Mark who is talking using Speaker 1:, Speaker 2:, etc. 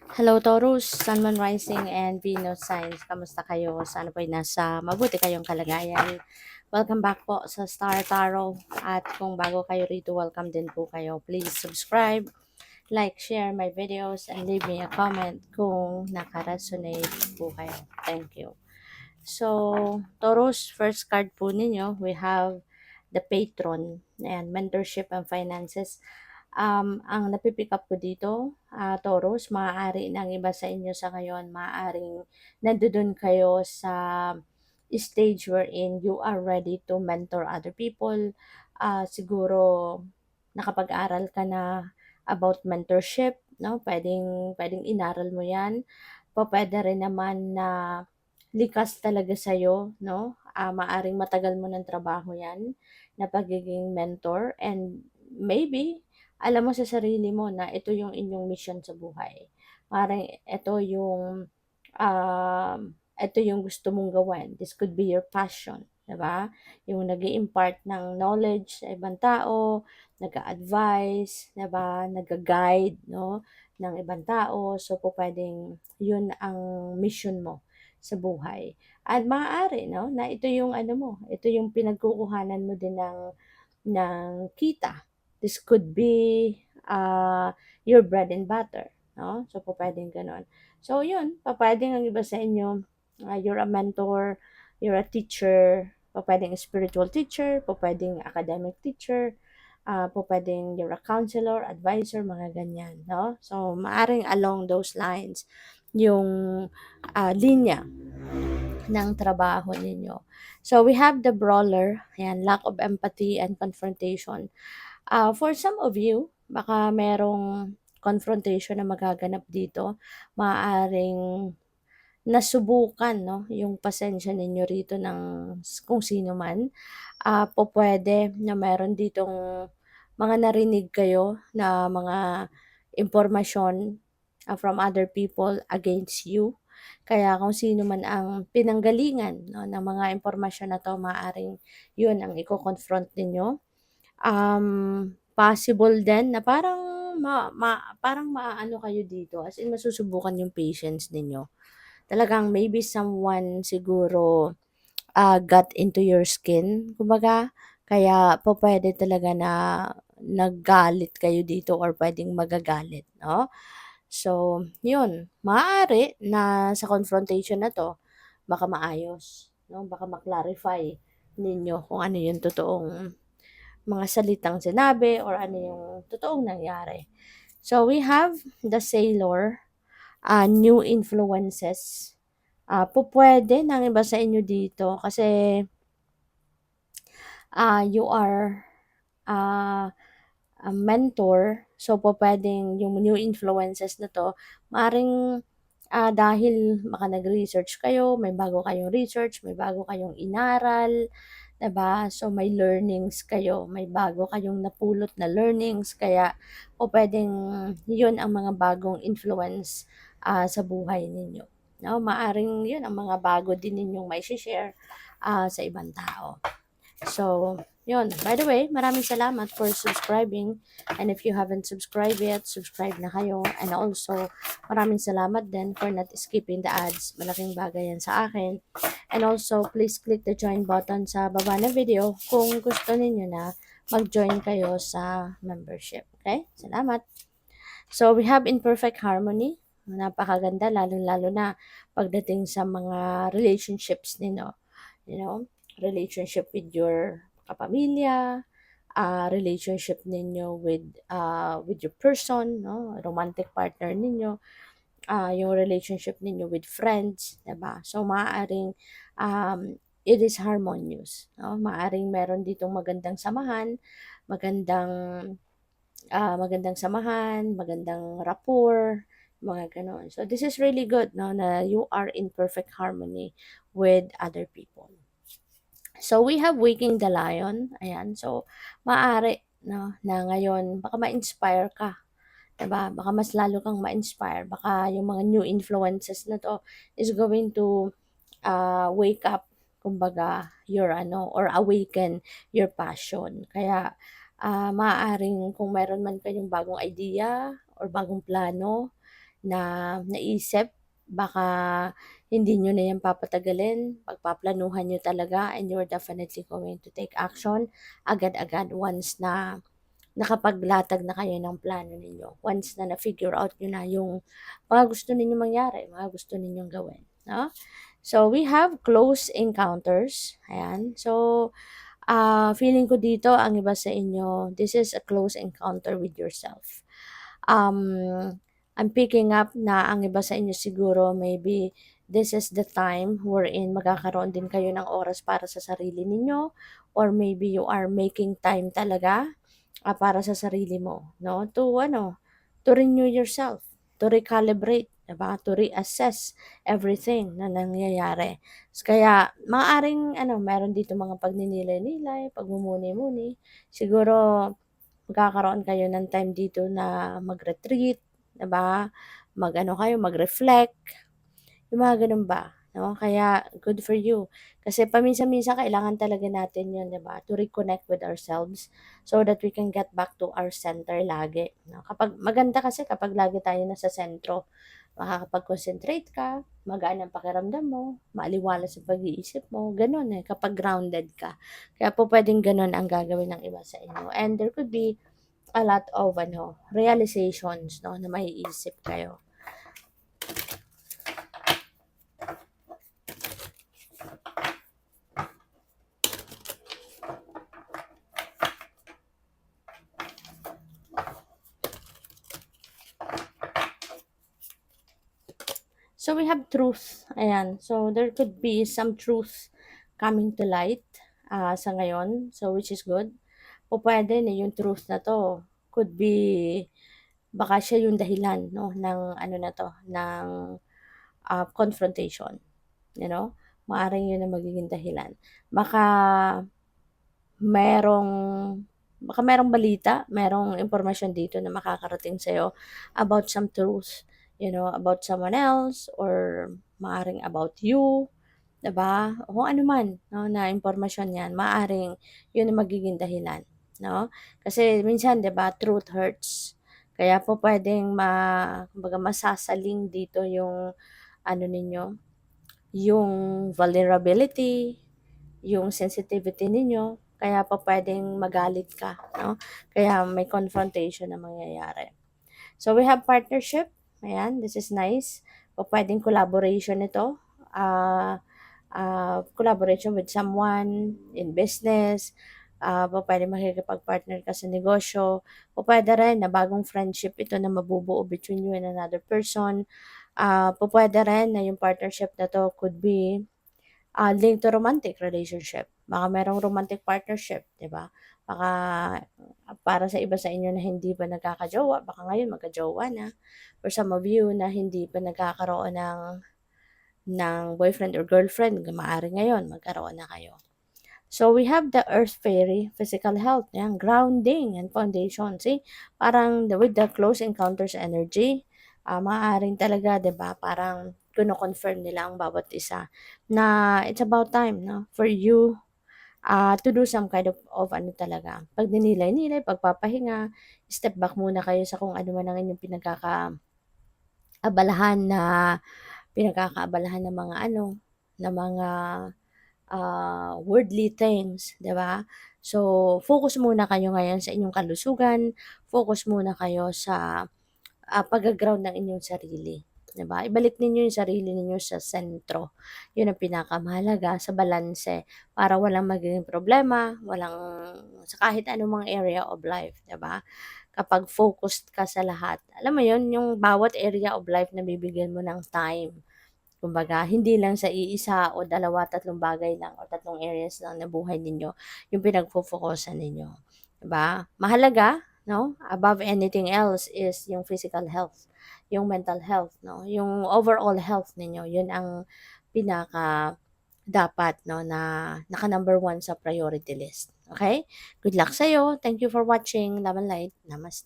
Speaker 1: Hello Taurus, Sun, Moon, Rising, and Venus signs. Kamusta kayo? Sana po'y nasa mabuti kayong kalagayan. Welcome back po sa Star Tarot. At kung bago kayo rito, welcome din po kayo. Please subscribe, like, share my videos, and leave me a comment kung nakaresonate po kayo. Thank you. So, Taurus, first card po ninyo, we have the Patron and Mentorship and Finances. Ang napipick up ko dito, Taurus, maaari ng iba sa inyo sa ngayon, maaaring nandoon kayo sa stage wherein you are ready to mentor other people. Siguro nakapag-aral ka na about mentorship, no? Pwedeng inaral mo 'yan. Pupuwede rin naman na likas talaga sa'yo, no? Maaaring matagal mo ng trabaho 'yan na pagiging mentor, and maybe alam mo sa sarili mo na ito yung inyong mission sa buhay. Parang ito yung gusto mong gawin. This could be your passion, 'di ba? Yung nag-i-impart ng knowledge sa ibang tao, nag-a-advise, 'di ba? Nag-guide, no, ng ibang tao. So pupuwedeng 'yun ang mission mo sa buhay. At maaari, no, na ito yung ano mo, ito yung pinagkukuhanan mo din ng kita. This could be your bread and butter, no? So pupuwedeng gano'n. So 'yun, pupuwedeng ang iba sa inyo, you're a mentor, you're a teacher, pupuwedeng spiritual teacher, pupuwedeng academic teacher, pupuwedeng you're a counselor, advisor, mga ganyan, no? So maaaring along those lines yung linya ng trabaho ninyo. So we have the brawler, ayan, lack of empathy and confrontation. For some of you, baka merong confrontation na magaganap dito. Maaaring nasubukan, no, yung pasensya ninyo rito ng kung sino man. Pupuwede na meron ditong mga narinig kayo na mga impormasyon from other people against you. Kaya kung sino man ang pinanggalingan, no, ng mga impormasyon na 'to, maaaring 'yun ang iko-confront ninyo. Possible din na parang parang maaano kayo dito, as in masusubukan yung patience ninyo. Talagang maybe someone siguro, got into your skin kumbaga, kaya pupuwede talaga na naggalit kayo dito or puwedeng magagalit, 'no? So, 'yun, maaari na sa confrontation na 'to, baka maayos, 'no, baka ma-clarify ninyo kung ano yung totoong mga salitang sinabi or ano yung totoong nangyari. So, we have the Sailor, new influences. Pupuwede ng iba sa inyo dito kasi, you are, ah, a mentor, so pupuwedeng yung new influences na 'to maaaring, dahil baka nag-research kayo, may bago kayong research, may bago kayong inaral, 'di ba? So, may learnings kayo, may bago kayong napulot na learnings kaya pupuwedeng 'yun ang mga bagong influence, sa buhay ninyo, 'no? Maaaring 'yun ang mga bago din ninyong mai-she-share, sa ibang tao. So, yun. By the way, maraming salamat for subscribing. And if you haven't subscribed yet, subscribe na kayo. And also, maraming salamat din for not skipping the ads. Malaking bagay yan sa akin. And also, please click the join button sa baba ng video kung gusto ninyo na mag-join kayo sa membership. Okay? Salamat. So, we have Imperfect Harmony. Napakaganda, lalo-lalo na pagdating sa mga relationships ninyo. You know, relationship with your kapamilya, relationship ninyo with your person, no, romantic partner ninyo, yung relationship ninyo with friends, 'di ba? So maaaring it is harmonious, no? Maaaring meron ditong magandang samahan, magandang magandang samahan, magandang rapport, mga gano'n. So this is really good, no, na you are in perfect harmony with other people. So, we have Waking the Lion, ayan. So, maaari 'no, na ngayon baka ma-inspire ka, 'di ba? Baka mas lalo kang ma-inspire, baka yung mga new influences na 'to is going to, wake up kumbaga your ano, or awaken your passion. Kaya, maaaring kung meron man kayong bagong idea or bagong plano, na naisip, baka hindi niyo na 'yan papatagalin, pagpaplanuhan niyo talaga and you're definitely going to take action agad-agad once na nakapaglatag na kayo ng plano ninyo. Once na na-figure out niyo na yung mga gusto ninyong mangyari, mga gusto ninyong gawin, 'no? So, we have close encounters, ayan. So, feeling ko dito ang iba sa inyo, this is a close encounter with yourself. I'm picking up na ang iba sa inyo siguro maybe this is the time wherein magkakaroon din kayo ng oras para sa sarili ninyo or maybe you are making time talaga para sa sarili mo, 'no? To renew yourself, to recalibrate, 'di ba? To reassess everything na nangyayari. Kaya maaaring meron dito mga pagninilay-nilay, pagmumuni-muni. Siguro magkakaroon kayo ng time dito na mag-retreat, 'di ba? Kayo, mag-reflect. Yung mga gano'n ba, 'no? Kaya good for you. Kasi paminsan-minsan kailangan talaga natin 'yun, 'di ba, to reconnect with ourselves so that we can get back to our center lagi, 'no? Maganda kasi kapag lagi tayo nasa sentro, makakapag-concentrate ka, magaan ang pakiramdam mo, maaliwalas ang pag-iisip mo, gano'n, eh, kapag grounded ka. Kaya po puwedeng gano'n ang gagawin ng iba sa inyo and there could be a lot of realizations, 'no, na maiisip kayo. So we have truth, ayan. So there could be some truth coming to light sa ngayon, so which is good. Pupuwede na yung truth na 'to could be baka siya yung dahilan 'no ng na 'to, ng confrontation, you know? Maaaring yun ang magiging dahilan. Baka merong baka merong balita, merong impormasyon dito na makakarating sa'yo about some truth, about someone else or maaaring about you, 'di ba? O kung ano man 'no, na impormasyon 'yan, maaaring 'yun ang magiging dahilan, 'no? Kasi minsan 'di ba, truth hurts. Kaya po puwedeng kumbaga masasaling dito yung ninyo, yung vulnerability, yung sensitivity ninyo, kaya pa puwedeng magalit ka, 'no? Kaya may confrontation na mangyayari. So, we have partnership, ayan, this is nice. Pupuwedeng collaboration ito, collaboration with someone in business, pupuwedeng makikipag-partner ka sa negosyo, pupuwede rin na bagong friendship ito na mabubuo between you and another person. Pupuwede rin na yung partnership na 'to could be linked to romantic relationship. Baka merong romantic partnership, 'di ba? Baka para sa iba sa inyo na hindi pa nagkakajowa, baka ngayon magkajowa na. For some of you na hindi pa nagkakaroon ng boyfriend or girlfriend, maaari ngayon magkaroon na kayo. So we have the Earth Fairy, physical health, yan, grounding and foundation. See, parang with the close encounters energy, maaaring talaga, 'di ba? Parang kino-confirm nila ang bawat isa na it's about time, no, for you to do some kind of talaga, pagninilay-nilay, pagpapahinga, step back muna kayo sa kung ano man ang inyong pinagkakaabalahan ng mga ng mga worldly things, 'di ba? So, focus muna kayo ngayon sa inyong kalusugan, focus muna kayo sa pagga-ground ng inyong sarili, 'di ba? Ibalik ninyo yung sarili ninyo sa sentro. 'Yun ang pinakamahalaga sa balanse para walang magiging problema, sa kahit anumang area of life, 'di ba? Kapag focused ka sa lahat, alam mo 'yun, yung bawat area of life na bibigyan mo ng time. Kumbaga, hindi lang sa iisa o dalawa, tatlong bagay lang o tatlong areas lang ng buhay ninyo yung pinagfo-fokusan ninyo, 'di ba? Mahalaga, 'no, above anything else is yung physical health, yung mental health, 'no, yung overall health ninyo, yun ang pinaka dapat 'no, na naka-number 1 sa priority list, okay? Good luck sa'yo. Thank you for watching. Love and light. Namaste.